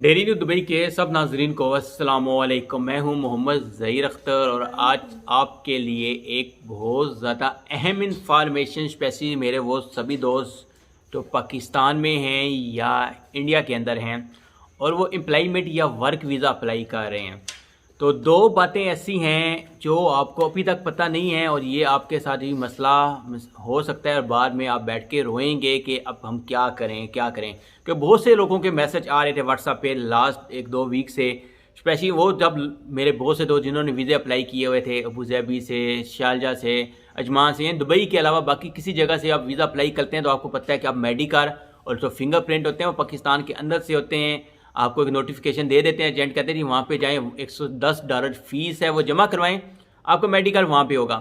Daily news Dubai के सब नाजरीन को अस्सलामुअलैकुम। मैं हूं मोहम्मद ज़हीर अख्तर और आज आपके लिए एक बहुत ज़्यादा अहम इंफॉर्मेशन स्पेशली मेरे वो सभी दोस्त जो पाकिस्तान में हैं या इंडिया के अंदर हैं और वो एम्प्लॉयमेंट या वर्क वीज़ा अप्लाई कर रहे हैं। तो दो बातें ऐसी हैं जो आपको अभी तक पता नहीं है और ये आपके साथ ही मसला हो सकता है और बाद में आप बैठ के रोएंगे कि अब हम क्या करें क्या करें। क्योंकि बहुत से लोगों के मैसेज आ रहे थे व्हाट्सएप पे लास्ट एक दो वीक से, स्पेशली वो जब मेरे बहुत से दोस्त जिन्होंने वीज़े अप्लाई किए हुए थे अबू धाबी से, शारजा से, अजमान से, दुबई के अलावा बाकी किसी जगह से आप वीज़ा अप्लाई करते हैं तो आपको पता है कि आप मेडिकल और जो फिंगरप्रिंट होते हैं वो पाकिस्तान के अंदर से होते हैं। आपको एक नोटिफिकेशन दे देते हैं, एजेंट कहते हैं जी वहाँ पे जाएं, $110 फ़ीस है वो जमा करवाएं, आपका मेडिकल वहाँ पे होगा।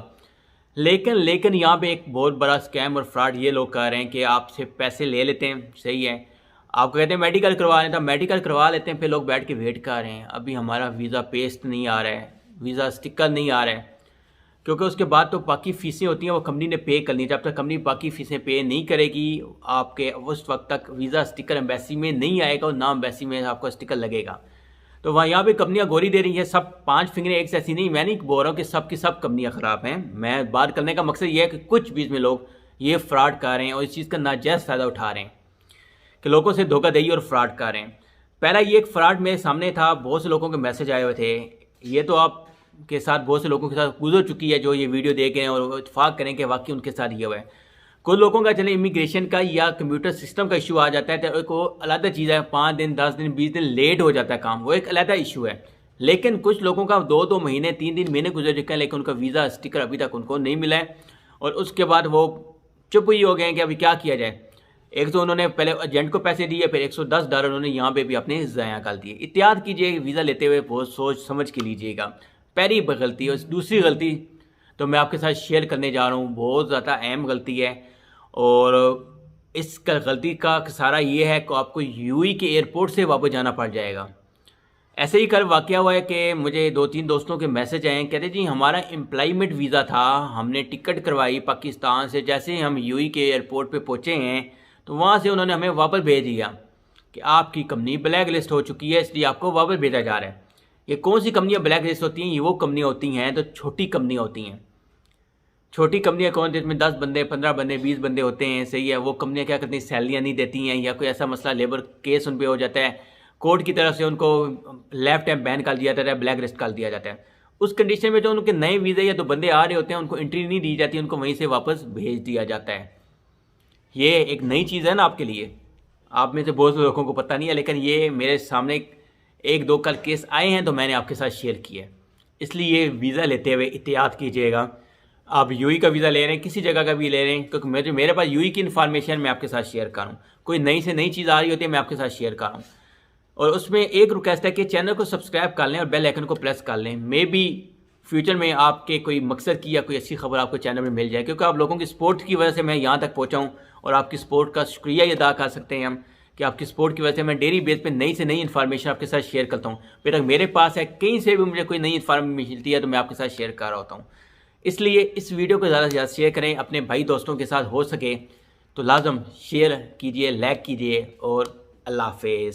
लेकिन यहाँ पे एक बहुत बड़ा स्कैम और फ्रॉड ये लोग कर रहे हैं कि आपसे पैसे ले लेते हैं, सही है, आपको कहते हैं मेडिकल करवा लें तो मेडिकल करवा लेते हैं, फिर लोग बैठ के वेट कर रहे हैं अभी हमारा वीज़ा पेस्ट नहीं आ रहा है, वीज़ा स्टिकर नहीं आ रहा है। क्योंकि उसके बाद तो बाकी फ़ीसें होती हैं वो कंपनी ने पे करनी है, जब तक कंपनी बाकी फ़ीसें पे नहीं करेगी आपके उस वक्त तक वीज़ा स्टिकर एम्बेसी में नहीं आएगा और ना एम्बेसी में आपका स्टिकर लगेगा। तो वहाँ यहाँ पे कंपनियाँ गोरी दे रही हैं, सब 5 फिंगरें एक जैसी नहीं। मैं नहीं बोल रहा हूँ कि सब की सब कंपनियाँ ख़राब हैं, मैं बात करने का मकसद ये है कि कुछ बीच में लोग ये फ्रॉड कर रहे हैं और इस चीज़ का नाजायज़ फ़ायदा उठा रहे हैं कि लोगों से धोखाधड़ी और फ्रॉड कर रहे हैं। पहला ये एक फ्रॉड मेरे सामने था, बहुत से लोगों के मैसेज आए हुए थे, ये तो आप के साथ बहुत से लोगों के साथ गुजर चुकी है जो ये वीडियो देखें और इत्फाक करें कि वाकई उनके साथ ये हुआ है। कुछ लोगों का चले इमिग्रेशन का या कंप्यूटर सिस्टम का इशू आ जाता है तो एक वो अलग चीज़ है, 5 दिन 10 दिन 20 दिन लेट हो जाता है काम, वो एक अलग इशू है। लेकिन कुछ लोगों का 2-2 महीने 3-3 महीने गुजर चुके हैं लेकिन उनका वीज़ा स्टिकर अभी तक उनको नहीं मिला है और उसके बाद वो चुप ही हो गए हैं कि अभी क्या किया जाए। एक तो उन्होंने पहले एजेंट को पैसे दिए, फिर $110 उन्होंने यहाँ पे भी अपने ज़ाया कर दिए। एहतियात कीजिए वीज़ा लेते हुए, बहुत सोच समझ के लीजिएगा। पहली गलती और दूसरी गलती तो मैं आपके साथ शेयर करने जा रहा हूँ, बहुत ज़्यादा अहम गलती है और इस गलती का सारा ये है कि आपको यूएई के एयरपोर्ट से वापस जाना पड़ जाएगा। ऐसे ही कल वाक़या हुआ है कि मुझे 2-3 दोस्तों के मैसेज आए हैं, कहते जी हमारा एम्प्लॉयमेंट वीज़ा था, हमने टिकट करवाई पाकिस्तान से, जैसे ही हम यूएई के एयरपोर्ट पे पहुँचे हैं तो वहाँ से उन्होंने हमें वापस भेज दिया कि आपकी कंपनी ब्लैक लिस्ट हो चुकी है, इसलिए आपको वापस भेजा जा रहा है। ये कौन सी कंपनियां ब्लैक लिस्ट होती हैं? ये वो कंपनियां होती हैं तो छोटी कंपनियां होती हैं। छोटी कंपनियां कौन, जिसमें 10 बंदे 15 बंदे 20 बंदे होते हैं, सही है। वो कंपनियां क्या करती हैं, सैलरियाँ नहीं देती हैं या कोई ऐसा मसला लेबर केस उन पर हो जाता है, कोर्ट की तरफ से उनको लेफ्ट टाइम बैन कर दिया जाता है, ब्लैक लिस्ट कर दिया जाता है। उस कंडीशन में जो उनके नए वीज़े या तो बंदे आ रहे होते हैं उनको एंट्री नहीं दी जाती, उनको वहीं से वापस भेज दिया जाता है। ये एक नई चीज़ है ना आपके लिए, आप में से बहुत से लोगों को पता नहीं है, लेकिन ये मेरे सामने एक दो कल केस आए हैं तो मैंने आपके साथ शेयर किया। इसलिए वीज़ा लेते हुए एहतियात कीजिएगा। आप यूएई का वीज़ा ले रहे हैं, किसी जगह का भी ले रहे हैं, क्योंकि मेरे पास यूएई की इन्फॉर्मेशन मैं आपके साथ शेयर कर रहा हूँ। कोई नई से नई चीज़ आ रही होती है मैं आपके साथ शेयर कर रहा हूँ। और उसमें एक रिक्वेस्ट है कि चैनल को सब्सक्राइब कर लें और बेल आइकन को प्रेस कर लें। मे बी फ्यूचर में आपके कोई मकसद की या कोई अच्छी खबर आपको चैनल में मिल जाए, क्योंकि आप लोगों की सपोर्ट की वजह से मैं यहाँ तक पहुँचा हूँ और आपकी सपोर्ट का शुक्रिया अदा कर सकते हैं हम कि आपकी सपोर्ट की वजह से मैं डेली बेस पे नई से नई इन्फॉर्मेशन आपके साथ शेयर करता हूँ। फिर अगर मेरे पास है कहीं से भी मुझे कोई नई इन्फॉर्मेशन मिलती है तो मैं आपके साथ शेयर कर रहा होता हूँ। इसलिए इस वीडियो को ज़्यादा से ज़्यादा शेयर करें, अपने भाई दोस्तों के साथ हो सके तो लाजम शेयर कीजिए, लाइक कीजिए और अल्लाह हाफिज़।